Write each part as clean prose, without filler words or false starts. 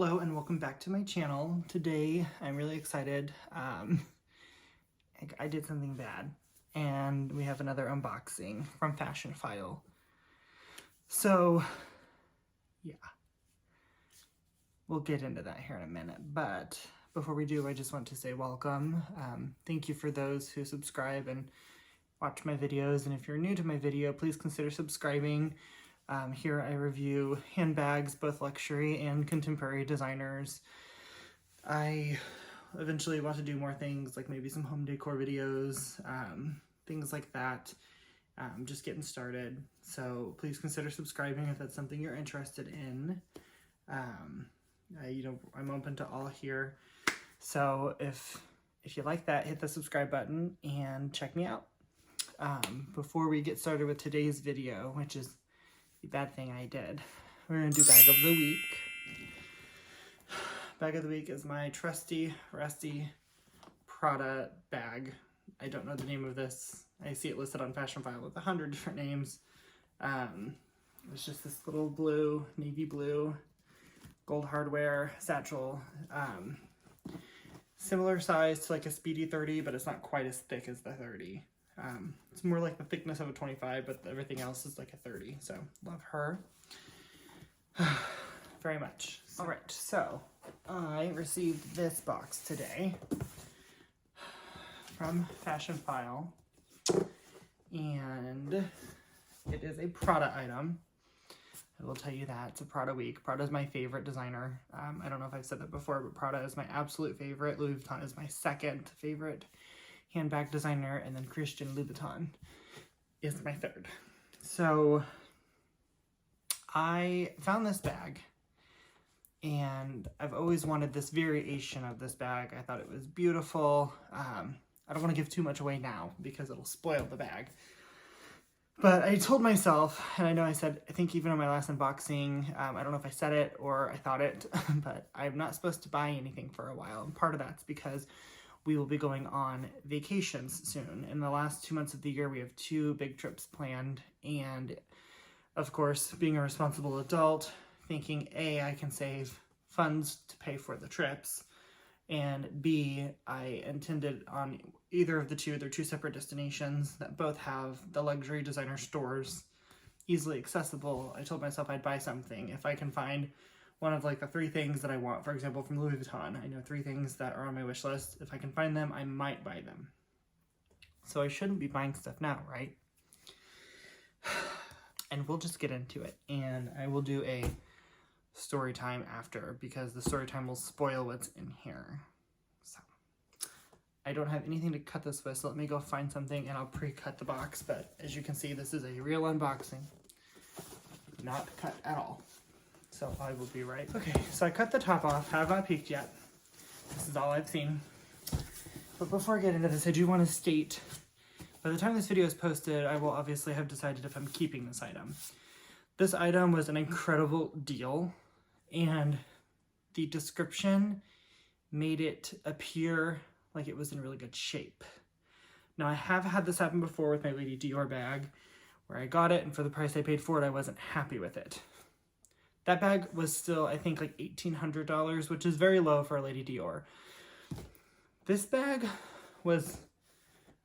Hello and welcome back to my channel. Today I'm really excited. I did something bad and we have another unboxing from Fashionphile. So yeah, we'll get into that here in a minute, but before we do, I just want to say welcome. Thank you for those who subscribe and watch my videos, and if you're new to my video, please consider subscribing. Here I review handbags, both luxury and contemporary designers. I eventually want to do more things, like maybe some home decor videos, things like that. Just getting started. So please consider subscribing if that's something you're interested in. I'm open to all here. So if you like that, hit the subscribe button and check me out. Before we get started with today's video, which is the bad thing I did, we're gonna do bag of the week. Bag of the week is my trusty, rusty Prada bag. I don't know the name of this. I see it listed on Fashionphile with 100 different names. It's just this little blue, navy blue, gold hardware satchel. Similar size to like a Speedy 30, but it's not quite as thick as the 30. It's more like the thickness of a 25, but everything else is like a 30. So love her very much. All right, so I received this box today from Fashionphile, and it is a Prada item. I will tell you that it's a Prada week. Prada is my favorite designer. I don't know if I've said that before, but Prada is my absolute favorite. Louis Vuitton is my second favorite handbag designer, and then Christian Louboutin is my third. So I found this bag, and I've always wanted this variation of this bag. I thought it was beautiful. I don't want to give too much away now because it'll spoil the bag. But I told myself, and I know I think even in my last unboxing, I don't know if I said it or I thought it, but I'm not supposed to buy anything for a while. And part of that's because we will be going on vacations soon. In the last 2 months of the year, we have 2 big trips planned. And of course, being a responsible adult, thinking A, I can save funds to pay for the trips, and B, I intended on either of the two. They're 2 separate destinations that both have the luxury designer stores easily accessible. I told myself I'd buy something if I can find one of like the 3 things that I want. For example, from Louis Vuitton, I know 3 things that are on my wish list. If I can find them, I might buy them. So I shouldn't be buying stuff now, right? And we'll just get into it. And I will do a story time after, because the story time will spoil what's in here. So I don't have anything to cut this with, so let me go find something and I'll pre-cut the box. But as you can see, this is a real unboxing, not cut at all. So I will be right. Okay, so I cut the top off, have not peeked yet. This is all I've seen. But before I get into this, I do want to state, by the time this video is posted, I will obviously have decided if I'm keeping this item. This item was an incredible deal, and the description made it appear like it was in really good shape. Now, I have had this happen before with my Lady Dior bag, where I got it, and for the price I paid for it, I wasn't happy with it. That bag was still, I think, like $1,800, which is very low for a Lady Dior. This bag was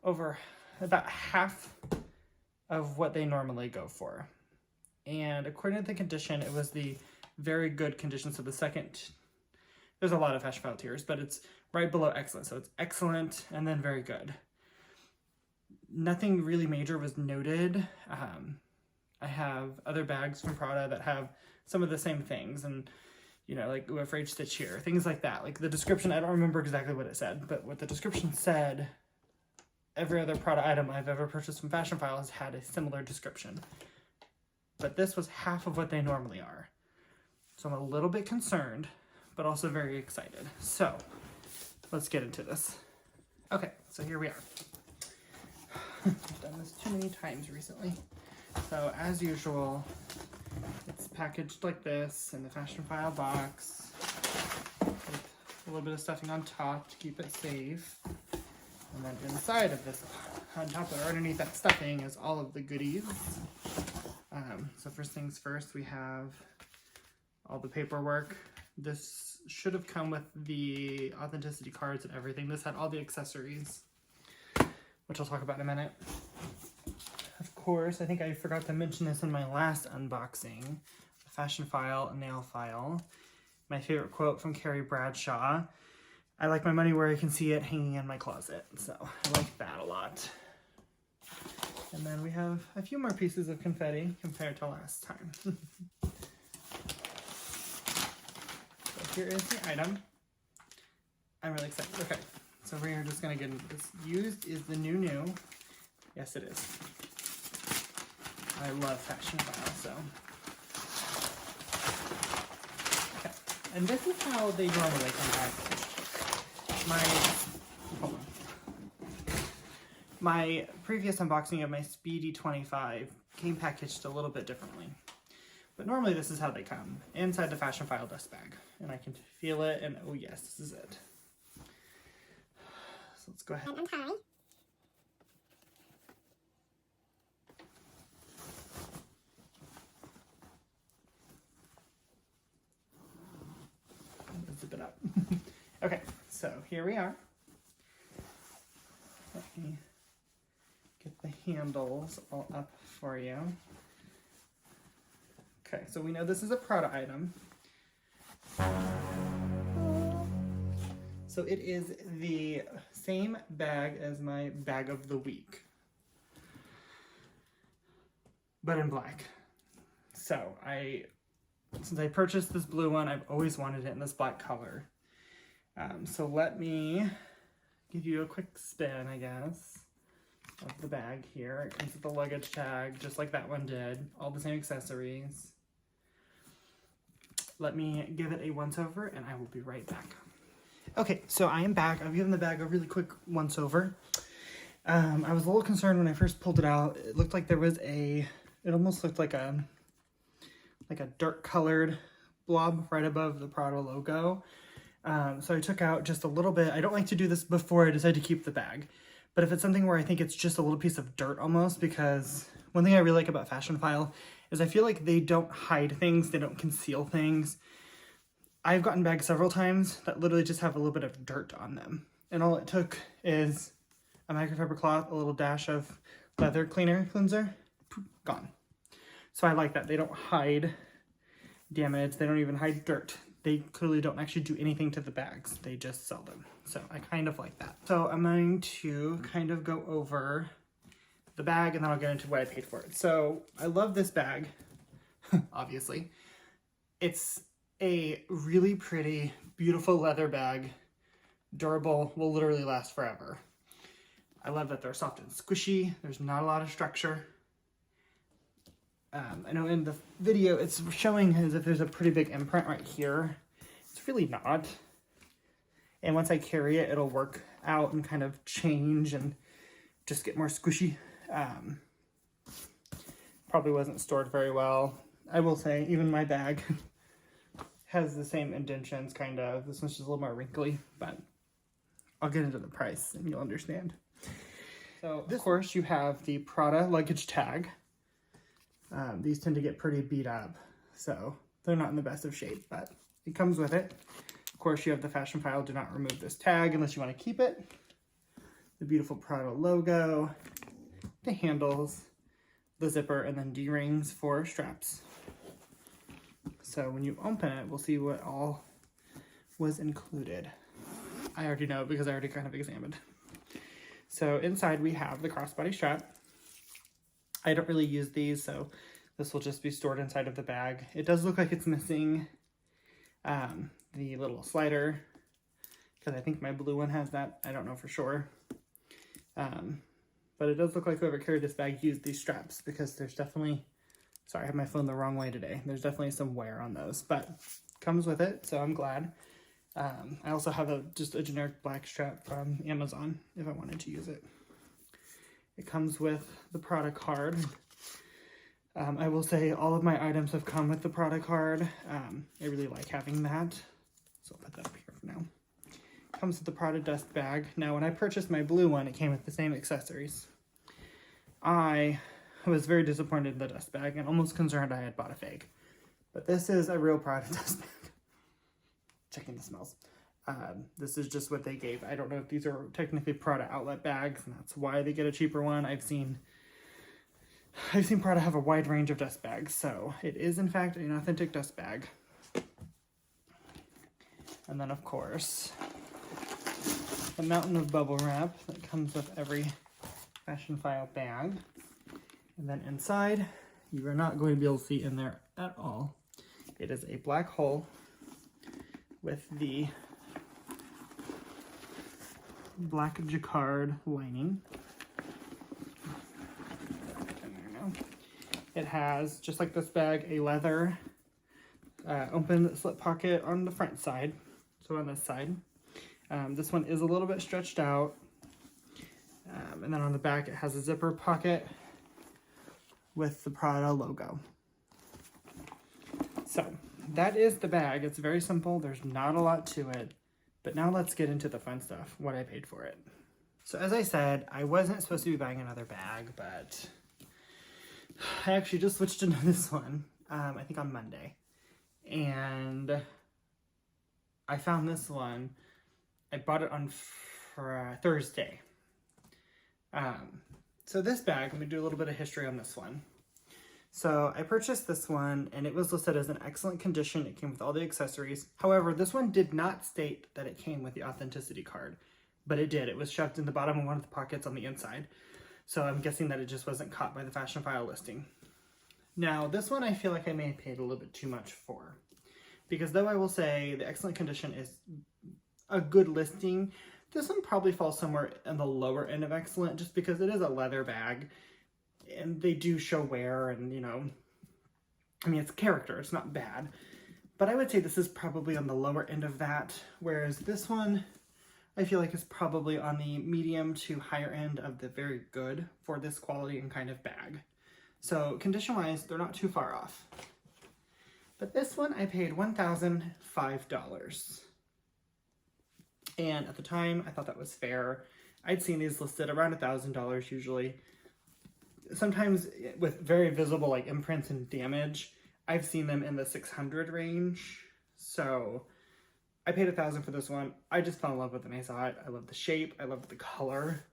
over about half of what they normally go for. And according to the condition, it was the very good condition. So the second, there's a lot of Fashionphile tiers, but it's right below excellent. So it's excellent and then very good. Nothing really major was noted. I have other bags from Prada that have some of the same things, and you know, like a frayed stitch here, things like that. Like the description, I don't remember exactly what it said, but what the description said, every other Prada item I've ever purchased from Fashionphile has had a similar description. But this was half of what they normally are. So I'm a little bit concerned, but also very excited. So let's get into this. Okay, so here we are. I've done this too many times recently. So as usual, it's packaged like this in the Fashionphile box with a little bit of stuffing on top to keep it safe. And then inside of this, on top or underneath that stuffing, is all of the goodies. So first things first, we have all the paperwork This should have come with the authenticity cards and everything. This had all the accessories, which I'll talk about in a minute. Of course, I think I forgot to mention this in my last unboxing. The Fashionphile nail file. My favorite quote from Carrie Bradshaw. I like my money where I can see it hanging in my closet. So I like that a lot. And then we have a few more pieces of confetti compared to last time. So here is the item. I'm really excited. Okay, so we're just gonna get into this. Used is the new. Yes, it is. I love Fashionphile, so. Okay, and this is how they normally come packaged. My previous unboxing of my Speedy 25 came packaged a little bit differently. But normally this is how they come, inside the Fashionphile dust bag. And I can feel it, and oh yes, this is it. So let's go ahead and untie. Zip it up. Okay, so here we are. Let me get the handles all up for you. Okay, so we know this is a Prada item. So it is the same bag as my bag of the week, but in black. So since I purchased this blue one, I've always wanted it in this black color. So let me give you a quick spin, I guess, of the bag here. It comes with the luggage tag, just like that one did. All the same accessories. Let me give it a once-over, and I will be right back. Okay, so I am back. I've given the bag a really quick once-over. I was a little concerned when I first pulled it out. It looked like there was it almost looked like a dirt-colored blob right above the Prada logo. So I took out just a little bit. I don't like to do this before I decide to keep the bag. But if it's something where I think it's just a little piece of dirt almost, because one thing I really like about Fashionphile is I feel like they don't hide things, they don't conceal things. I've gotten bags several times that literally just have a little bit of dirt on them. And all it took is a microfiber cloth, a little dash of leather cleanser, gone. So I like that. They don't hide damage, they don't even hide dirt. They clearly don't actually do anything to the bags. They just sell them. So I kind of like that. So I'm going to kind of go over the bag and then I'll get into what I paid for it. So I love this bag, obviously. It's a really pretty, beautiful leather bag. Durable, will literally last forever. I love that they're soft and squishy. There's not a lot of structure. I know in the video it's showing as if there's a pretty big imprint right here. It's really not. And once I carry it, it'll work out and kind of change and just get more squishy. Probably wasn't stored very well. I will say, even my bag has the same indentions, kind of. This one's just a little more wrinkly, but I'll get into the price and you'll understand. So, of course, you have the Prada luggage tag. These tend to get pretty beat up, so they're not in the best of shape, but it comes with it. Of course, you have the Fashionphile, do not remove this tag unless you want to keep it. The beautiful Prada logo, the handles, the zipper, and then D-rings for straps. So when you open it, we'll see what all was included. I already know because I already kind of examined. So inside we have the crossbody strap. I don't really use these, so this will just be stored inside of the bag. It does look like it's missing the little slider, because I think my blue one has that. I don't know for sure. But it does look like whoever carried this bag used these straps, because there's definitely, sorry, I have my phone the wrong way today. There's definitely some wear on those, but comes with it, so I'm glad. I also have just a generic black strap from Amazon if I wanted to use it. It comes with the Prada card. I will say all of my items have come with the Prada card. I really like having that, so I'll put that up here for now. It comes with the Prada dust bag. Now, when I purchased my blue one, it came with the same accessories. I was very disappointed in the dust bag and almost concerned I had bought a fake. But this is a real Prada dust bag. checking the smells. This is just what they gave. I don't know if these are technically Prada outlet bags, and that's why they get a cheaper one. I've seen Prada have a wide range of dust bags, so it is in fact an authentic dust bag. And then of course, the mountain of bubble wrap that comes with every Fashionphile bag. And then inside, you are not going to be able to see in there at all. It is a black hole with the black jacquard lining. It has, just like this bag, a leather open slip pocket on the front side, so on this side. This one is a little bit stretched out, and then on the back it has a zipper pocket with the Prada logo. So that is the bag. It's very simple. There's not a lot to it. But now let's get into the fun stuff, what I paid for it. So as I said, I wasn't supposed to be buying another bag, but I actually just switched into this one, I think on Monday. And I found this one. I bought it on Thursday. So this bag, let me do a little bit of history on this one. So I purchased this one and it was listed as in excellent condition. It came with all the accessories. However, this one did not state that it came with the authenticity card, but it did. It was shoved in the bottom of one of the pockets on the inside. So I'm guessing that it just wasn't caught by the Fashionphile listing. Now, this one I feel like I may have paid a little bit too much for, because though I will say the excellent condition is a good listing, this one probably falls somewhere in the lower end of excellent, just because it is a leather bag and they do show wear, and you know, I mean, it's character, it's not bad, but I would say this is probably on the lower end of that, whereas this one I feel like is probably on the medium to higher end of the very good for this quality and kind of bag. So condition wise, they're not too far off. But this one I paid $1,005. And at the time, I thought that was fair. I'd seen these listed around $1,000 usually. Sometimes with very visible like imprints and damage, I've seen them in the 600 range. So I paid $1,000 for this one. I just fell in love with it when I saw it. I love the shape. I love the color.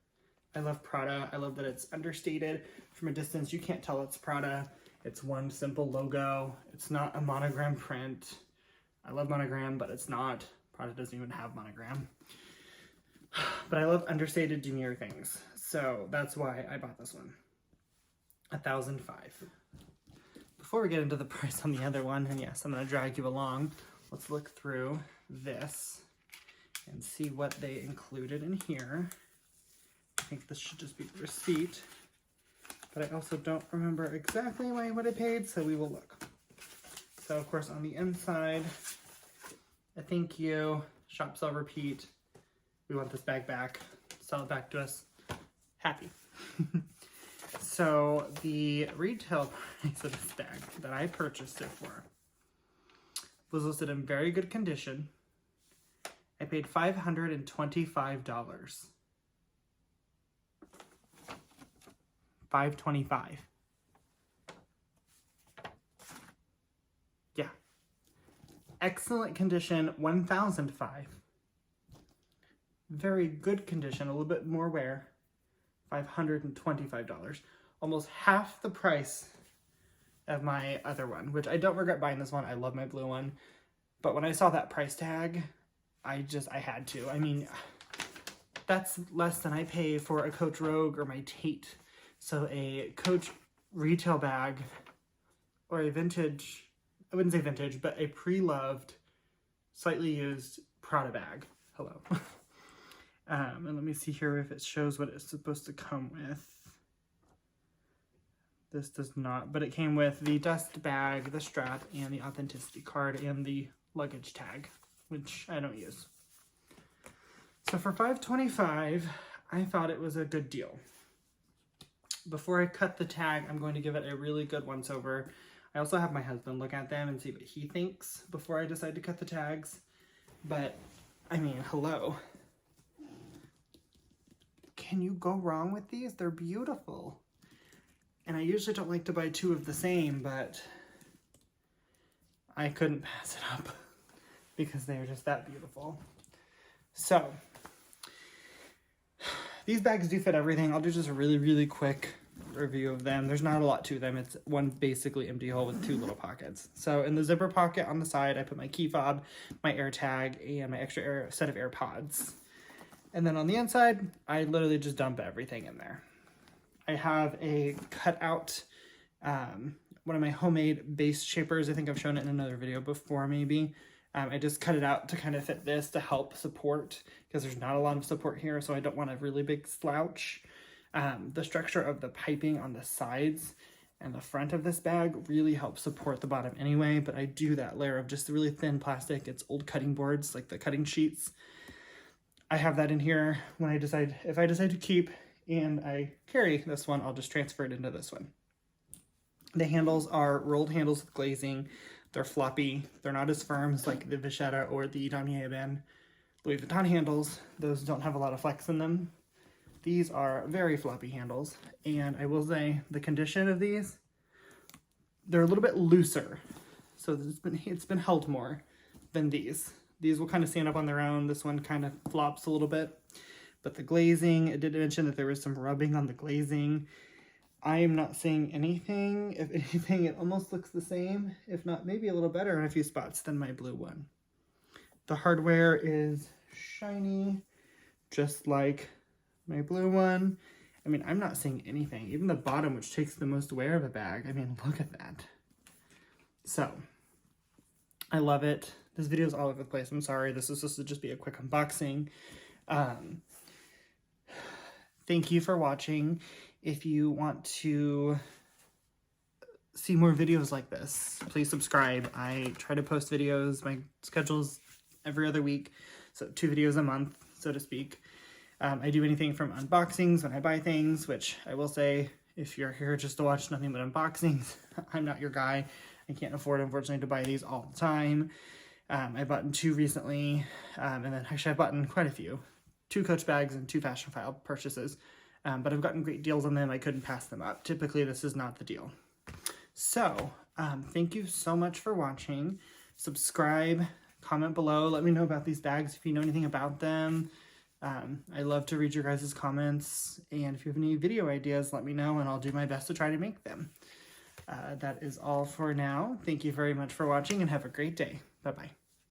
I love Prada. I love that it's understated. From a distance, you can't tell it's Prada. It's one simple logo. It's not a monogram print. I love monogram, but it's not. Prada doesn't even have monogram. But I love understated, demure things. So that's why I bought this one. $1,005. Before we get into the price on the other one, and yes, I'm going to drag you along, let's look through this and see what they included in here. I think this should just be the receipt, but I also don't remember exactly what I paid, so we will look. So of course on the inside, a thank you, shop sell repeat. We want this bag back, sell it back to us, happy. So the retail price of this bag that I purchased it for was listed in very good condition. I paid $525. $525. Yeah. Excellent condition, $1,005. Very good condition, a little bit more wear, $525. Almost half the price of my other one, which I don't regret buying this one. I love my blue one. But when I saw that price tag, I had to. I mean, that's less than I pay for a Coach Rogue or my Tate. So a Coach retail bag or a vintage, I wouldn't say vintage, but a pre-loved, slightly used Prada bag. Hello. And let me see here if it shows what it's supposed to come with. This does not, but it came with the dust bag, the strap, and the authenticity card, and the luggage tag, which I don't use. So for $525, I thought it was a good deal. Before I cut the tag, I'm going to give it a really good once over. I also have my husband look at them and see what he thinks before I decide to cut the tags. But, I mean, hello. Can you go wrong with these? They're beautiful. And I usually don't like to buy two of the same, but I couldn't pass it up because they are just that beautiful. So these bags do fit everything. I'll do just a really, really quick review of them. There's not a lot to them. It's one basically empty hole with 2 little pockets. So in the zipper pocket on the side, I put my key fob, my air tag, and my extra set of AirPods. And then on the inside, I literally just dump everything in there. I have a cutout, one of my homemade base shapers. I think I've shown it in another video before maybe. I just cut it out to kind of fit this to help support, because there's not a lot of support here, so I don't want a really big slouch. The structure of the piping on the sides and the front of this bag really helps support the bottom anyway, but I do that layer of just really thin plastic. It's old cutting boards, like the cutting sheets. I have that in here when I decide, if I decide to keep and I carry this one, I'll just transfer it into this one. The handles are rolled handles with glazing. They're floppy. They're not as firm as like the Vachetta or the Damier Ebene Louis Vuitton handles. Those don't have a lot of flex in them. These are very floppy handles, and I will say the condition of these, they're a little bit looser, so it's been held more than these. These will kind of stand up on their own. This one kind of flops a little bit, but the glazing, I did mention that there was some rubbing on the glazing. I am not seeing anything. If anything, it almost looks the same, if not maybe a little better in a few spots than my blue one. The hardware is shiny, just like my blue one. I mean, I'm not seeing anything. Even the bottom, which takes the most wear of a bag. I mean, look at that. So, I love it. This video is all over the place. I'm sorry. This is supposed to just be a quick unboxing. Thank you for watching. If you want to see more videos like this, please subscribe. I try to post videos. My schedule's every other week, so 2 videos a month, so to speak. I do anything from unboxings when I buy things, which I will say, if you're here just to watch nothing but unboxings, I'm not your guy. I can't afford, unfortunately, to buy these all the time. I bought 2 recently, and then actually I bought quite a few. 2 Coach bags and 2 Fashionphile purchases. But I've gotten great deals on them. I couldn't pass them up. Typically, this is not the deal. So, thank you so much for watching. Subscribe, comment below. Let me know about these bags if you know anything about them. I love to read your guys' comments. And if you have any video ideas, let me know, and I'll do my best to try to make them. That is all for now. Thank you very much for watching, and have a great day. Bye-bye.